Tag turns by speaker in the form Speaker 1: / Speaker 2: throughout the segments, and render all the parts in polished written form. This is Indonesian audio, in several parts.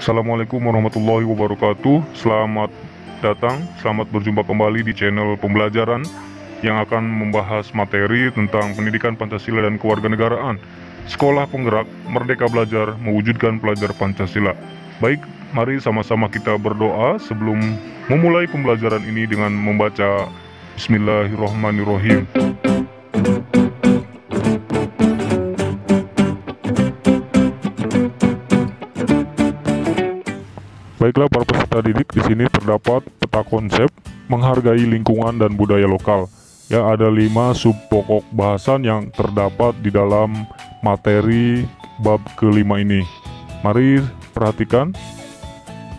Speaker 1: Assalamualaikum warahmatullahi wabarakatuh. Selamat datang, selamat berjumpa kembali di channel pembelajaran yang akan membahas materi tentang pendidikan Pancasila dan kewarganegaraan. Sekolah Penggerak Merdeka Belajar mewujudkan pelajar Pancasila. Baik, mari sama-sama kita berdoa sebelum memulai pembelajaran ini dengan membaca Bismillahirrahmanirrahim. Baiklah para peserta didik, di sini terdapat peta konsep menghargai lingkungan dan budaya lokal. Ya, ada 5 sub pokok bahasan yang terdapat di dalam materi bab kelima ini. Mari perhatikan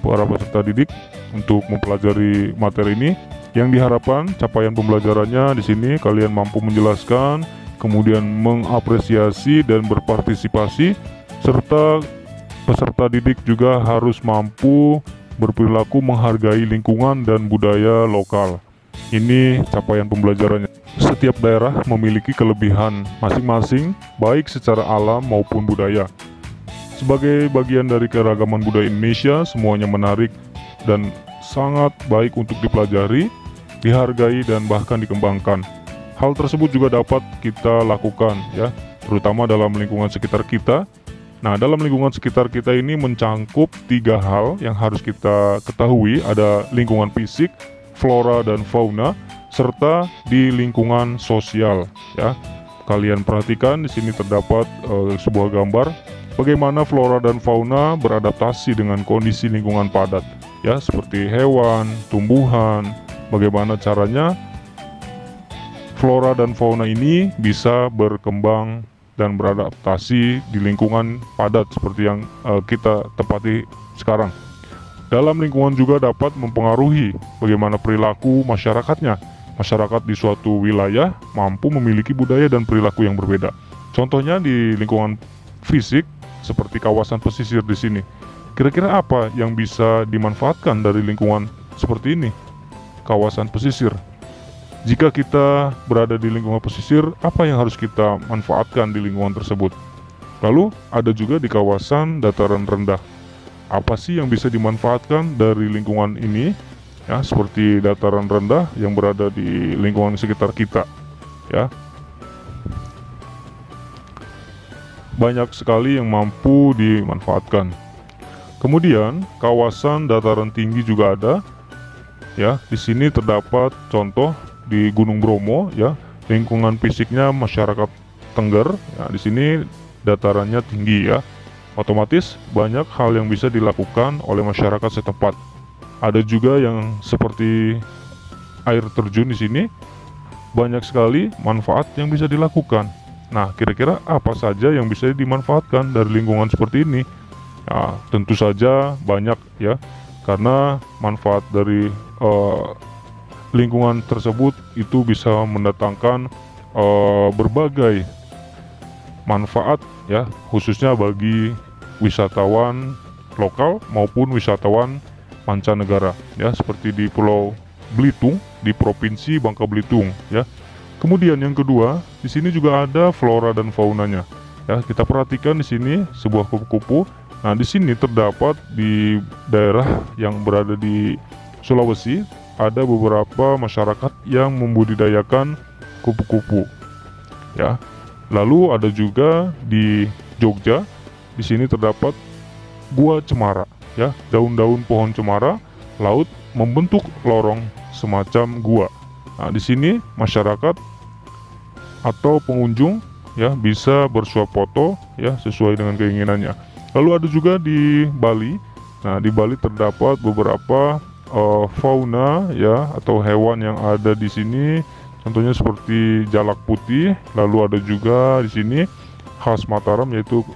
Speaker 1: para peserta didik untuk mempelajari materi ini. Yang diharapkan capaian pembelajarannya di sini kalian mampu menjelaskan, kemudian mengapresiasi dan berpartisipasi, serta peserta didik juga harus mampu berperilaku menghargai lingkungan dan budaya lokal. Ini capaian pembelajarannya. Setiap daerah memiliki kelebihan masing-masing, baik secara alam maupun budaya. Sebagai bagian dari keragaman budaya Indonesia, semuanya menarik dan sangat baik untuk dipelajari, dihargai, dan bahkan dikembangkan. Hal tersebut juga dapat kita lakukan, ya, terutama dalam lingkungan sekitar kita. Nah, dalam lingkungan sekitar kita ini mencangkup 3 hal yang harus kita ketahui. Ada lingkungan fisik, flora dan fauna, serta di lingkungan sosial. Ya, kalian perhatikan di sini terdapat sebuah gambar bagaimana flora dan fauna beradaptasi dengan kondisi lingkungan padat. Ya, seperti hewan, tumbuhan, bagaimana caranya flora dan fauna ini bisa berkembang dan beradaptasi di lingkungan padat seperti yang kita tempati sekarang. Dalam lingkungan juga dapat mempengaruhi bagaimana perilaku masyarakatnya. Masyarakat di suatu wilayah mampu memiliki budaya dan perilaku yang berbeda. Contohnya di lingkungan fisik seperti kawasan pesisir di sini. Kira-kira apa yang bisa dimanfaatkan dari lingkungan seperti ini? Kawasan pesisir. Jika kita berada di lingkungan pesisir, apa yang harus kita manfaatkan di lingkungan tersebut? Lalu ada juga di kawasan dataran rendah. Apa sih yang bisa dimanfaatkan dari lingkungan ini? Ya, seperti dataran rendah yang berada di lingkungan sekitar kita. Ya, banyak sekali yang mampu dimanfaatkan. Kemudian kawasan dataran tinggi juga ada. Ya, di sini terdapat contoh di Gunung Bromo, ya, lingkungan fisiknya masyarakat Tengger. Ya, di sini datarannya tinggi, ya. Otomatis banyak hal yang bisa dilakukan oleh masyarakat setempat. Ada juga yang seperti air terjun di sini. Banyak sekali manfaat yang bisa dilakukan. Nah, kira-kira apa saja yang bisa dimanfaatkan dari lingkungan seperti ini? Ya, tentu saja banyak, ya. Karena manfaat dari lingkungan tersebut itu bisa mendatangkan berbagai manfaat, ya, khususnya bagi wisatawan lokal maupun wisatawan mancanegara, ya, seperti di Pulau Belitung, di Provinsi Bangka Belitung, ya. Kemudian yang kedua, di sini juga ada flora dan faunanya. Ya, kita perhatikan di sini sebuah kupu-kupu. Nah, di sini terdapat di daerah yang berada di Sulawesi, ada beberapa masyarakat yang membudidayakan kupu-kupu. Ya. Lalu ada juga di Jogja. Di sini terdapat gua cemara, ya. Daun-daun pohon cemara laut membentuk lorong semacam gua. Nah, di sini masyarakat atau pengunjung, ya, bisa bersuap foto, ya, sesuai dengan keinginannya. Lalu ada juga di Bali. Nah, di Bali terdapat beberapa fauna, ya, atau hewan yang ada di sini, contohnya seperti jalak putih. Lalu ada juga di sini khas Mataram, yaitu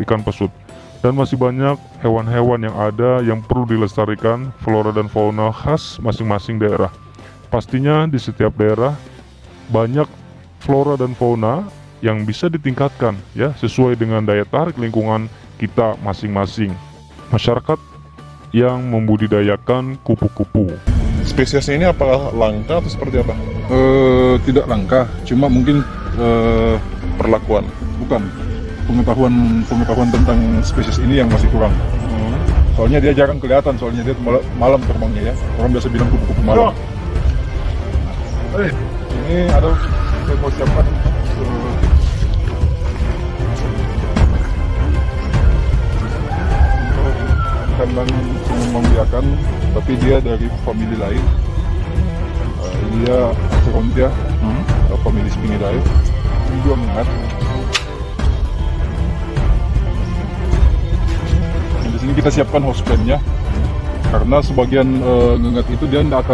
Speaker 1: ikan pesut. Dan masih banyak hewan-hewan yang ada yang perlu dilestarikan, flora dan fauna khas masing-masing daerah. Pastinya di setiap daerah banyak flora dan fauna yang bisa ditingkatkan, ya, sesuai dengan daya tarik lingkungan kita masing-masing. Masyarakat yang membudidayakan kupu-kupu.
Speaker 2: Spesiesnya ini apakah langka atau seperti apa?
Speaker 3: Tidak langka, cuma mungkin
Speaker 2: Perlakuan.
Speaker 3: bukan pengetahuan tentang spesies ini yang masih kurang. Soalnya dia jarang kelihatan, soalnya dia malam terbangnya ya. Orang biasa bilang kupu-kupu malam. Ini ada saya mau siapkan kandang pengembang biakan, tapi dia dari famili lain. Dia Acerontia, famili Spinidae. Ini juga mengat. Di sini kita siapkan hostplannya, karena sebagian ngengat itu dia tidak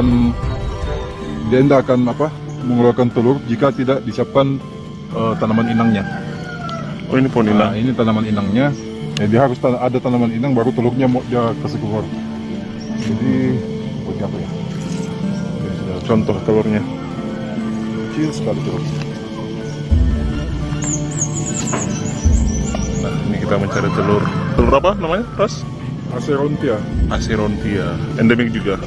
Speaker 3: akan mengeluarkan telur jika tidak disiapkan tanaman inangnya.
Speaker 2: Oh, ini pohon inang.
Speaker 3: Nah, ini tanaman inangnya. Ya, dia harus ada tanaman inang baru telurnya mau dia kasih keluar. Jadi seperti apa ya?
Speaker 2: Contoh telurnya.
Speaker 3: Kecil sekali telurnya.
Speaker 2: Nah, ini kita mencari telur. Telur apa namanya, Ras?
Speaker 3: Acerontia.
Speaker 2: Acerontia. Endemik juga.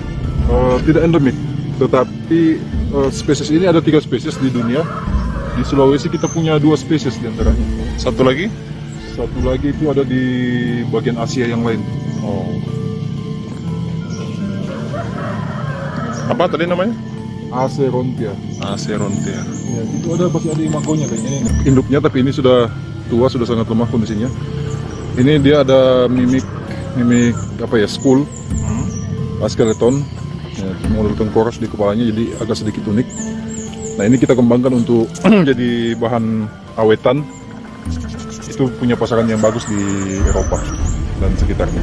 Speaker 3: Tidak endemik, tetapi spesies ini ada 3 spesies di dunia. Di Sulawesi kita punya 2 spesies diantaranya.
Speaker 2: Satu lagi?
Speaker 3: Satu lagi itu ada di bagian Asia yang lain.
Speaker 2: Oh. Apa tadi namanya?
Speaker 3: Acerontia.
Speaker 2: Acerontia.
Speaker 3: Ya, itu masih ada imagonya kayaknya ini. Induknya, tapi ini sudah tua, sudah sangat lemah kondisinya. Ini dia ada mimik skull, skeleton, ya, model tengkorak di kepalanya, jadi agak sedikit unik. Nah, ini kita kembangkan untuk jadi bahan awetan. Itu punya pasaran yang bagus di Eropa dan sekitarnya.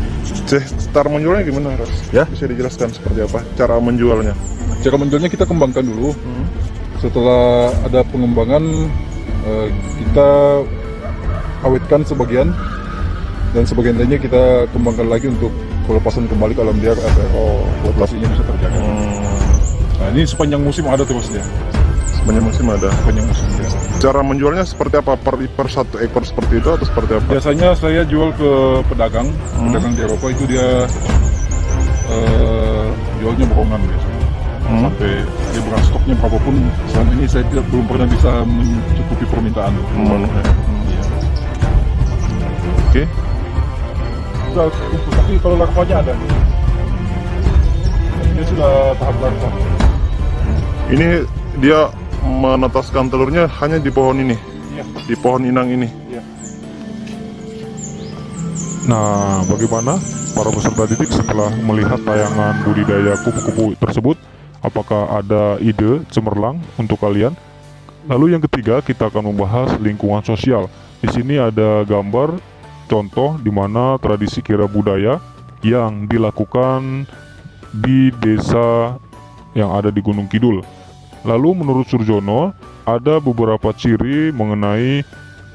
Speaker 2: Cara menjualnya gimana, Ras?
Speaker 3: Ya?
Speaker 2: Bisa dijelaskan seperti apa cara menjualnya?
Speaker 3: Cara menjualnya kita kembangkan dulu. Setelah ada pengembangan, kita awetkan sebagian, dan sebagian lainnya kita kembangkan lagi untuk pelepasan kembali ke alam liar agar populasinya bisa terjaga. Nah, ini sepanjang musim ada terus dia.
Speaker 2: Sepanjang musim ada.
Speaker 3: Sepanjang musim dia.
Speaker 2: Cara menjualnya seperti apa? Per satu ekor seperti itu atau seperti apa?
Speaker 3: Biasanya saya jual ke pedagang di Eropa, itu dia jualnya bohongan biasanya. Sampai dia bukan stoknya berapapun, selama ini saya belum pernah bisa mencukupi permintaan.
Speaker 2: Oke.
Speaker 3: Sudah kumpul, tapi kalau larvanya ada. Dia sudah tahap larva.
Speaker 2: Ini dia menetaskan telurnya hanya di pohon ini.
Speaker 3: Iya.
Speaker 2: Di pohon inang ini.
Speaker 3: Iya.
Speaker 1: Nah, bagaimana para peserta didik setelah melihat tayangan budidaya kupu-kupu tersebut? Apakah ada ide cemerlang untuk kalian? Lalu yang ketiga, kita akan membahas lingkungan sosial. Di sini ada gambar contoh di mana tradisi kira budaya yang dilakukan di desa yang ada di Gunung Kidul. Lalu menurut Surjono, ada beberapa ciri mengenai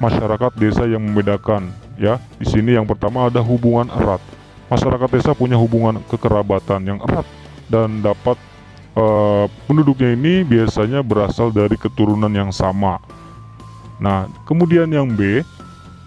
Speaker 1: masyarakat desa yang membedakan. Ya, di sini yang pertama ada hubungan erat. Masyarakat desa punya hubungan kekerabatan yang erat dan dapat penduduknya ini biasanya berasal dari keturunan yang sama. Nah, kemudian yang B,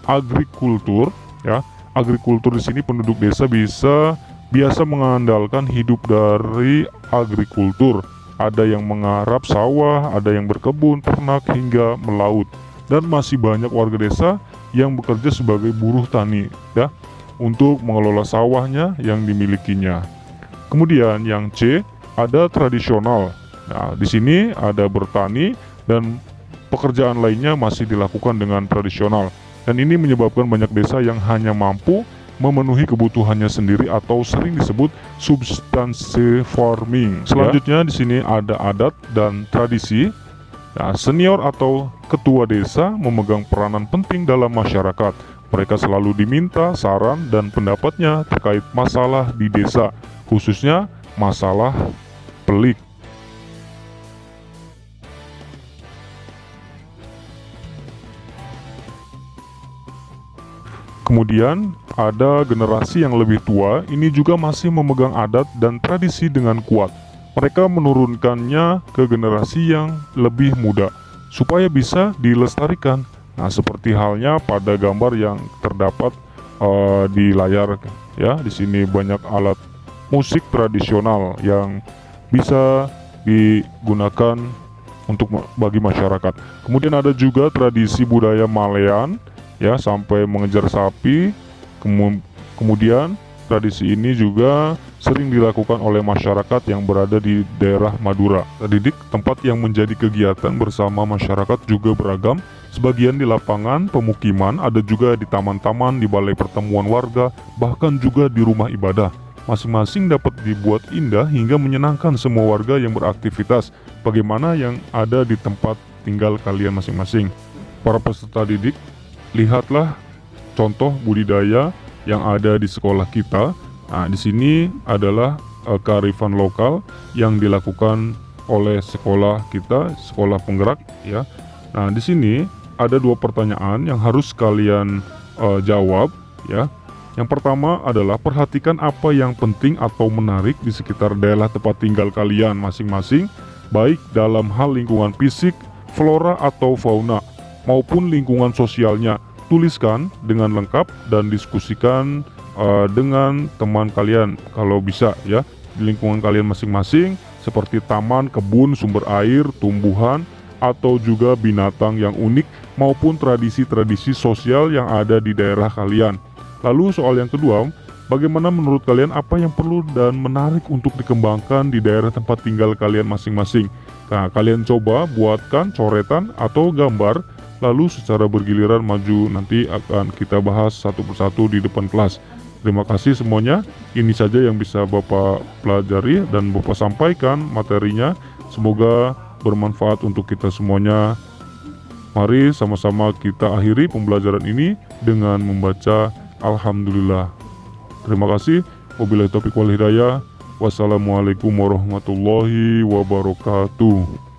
Speaker 1: agrikultur. Ya, agrikultur di sini penduduk desa biasa mengandalkan hidup dari agrikultur. Ada yang menggarap sawah, ada yang berkebun, ternak hingga melaut, dan masih banyak warga desa yang bekerja sebagai buruh tani, ya, untuk mengelola sawahnya yang dimilikinya. Kemudian yang C, ada tradisional. Nah, di sini ada bertani dan pekerjaan lainnya masih dilakukan dengan tradisional. Dan ini menyebabkan banyak desa yang hanya mampu memenuhi kebutuhannya sendiri atau sering disebut substansi farming. Selanjutnya di sini ada adat dan tradisi. Nah, senior atau ketua desa memegang peranan penting dalam masyarakat. Mereka selalu diminta saran dan pendapatnya terkait masalah di desa, khususnya masalah pelik. Kemudian ada generasi yang lebih tua, ini juga masih memegang adat dan tradisi dengan kuat. Mereka menurunkannya ke generasi yang lebih muda supaya bisa dilestarikan. Nah, seperti halnya pada gambar yang terdapat di layar, ya. Di sini banyak alat musik tradisional yang bisa digunakan untuk bagi masyarakat. Kemudian ada juga tradisi budaya Malean, ya, sampai mengejar sapi. Kemudian tradisi ini juga sering dilakukan oleh masyarakat yang berada di daerah Madura. Didik, tempat yang menjadi kegiatan bersama masyarakat juga beragam, sebagian di lapangan pemukiman, ada juga di taman-taman, di balai pertemuan warga, bahkan juga di rumah ibadah. Masing-masing dapat dibuat indah hingga menyenangkan semua warga yang beraktivitas, bagaimana yang ada di tempat tinggal kalian masing-masing. Para peserta didik, lihatlah contoh budidaya yang ada di sekolah kita. Nah, di sini adalah kearifan lokal yang dilakukan oleh sekolah kita, sekolah penggerak ya. Nah, di sini ada 2 pertanyaan yang harus kalian jawab ya. Yang pertama adalah perhatikan apa yang penting atau menarik di sekitar daerah tempat tinggal kalian masing-masing, baik dalam hal lingkungan fisik, flora atau fauna, maupun lingkungan sosialnya. Tuliskan dengan lengkap dan diskusikan dengan teman kalian kalau bisa ya, di lingkungan kalian masing-masing, seperti taman, kebun, sumber air, tumbuhan, atau juga binatang yang unik maupun tradisi-tradisi sosial yang ada di daerah kalian. Lalu soal yang kedua, bagaimana menurut kalian apa yang perlu dan menarik untuk dikembangkan di daerah tempat tinggal kalian masing-masing? Nah, kalian coba buatkan coretan atau gambar, lalu secara bergiliran maju, nanti akan kita bahas satu persatu di depan kelas. Terima kasih semuanya. Ini saja yang bisa Bapak pelajari dan Bapak sampaikan materinya. Semoga bermanfaat untuk kita semuanya. Mari sama-sama kita akhiri pembelajaran ini dengan membaca Alhamdulillah. Terima kasih. Wabillahi taufiq wal hidayah. Wassalamualaikum warahmatullahi wabarakatuh.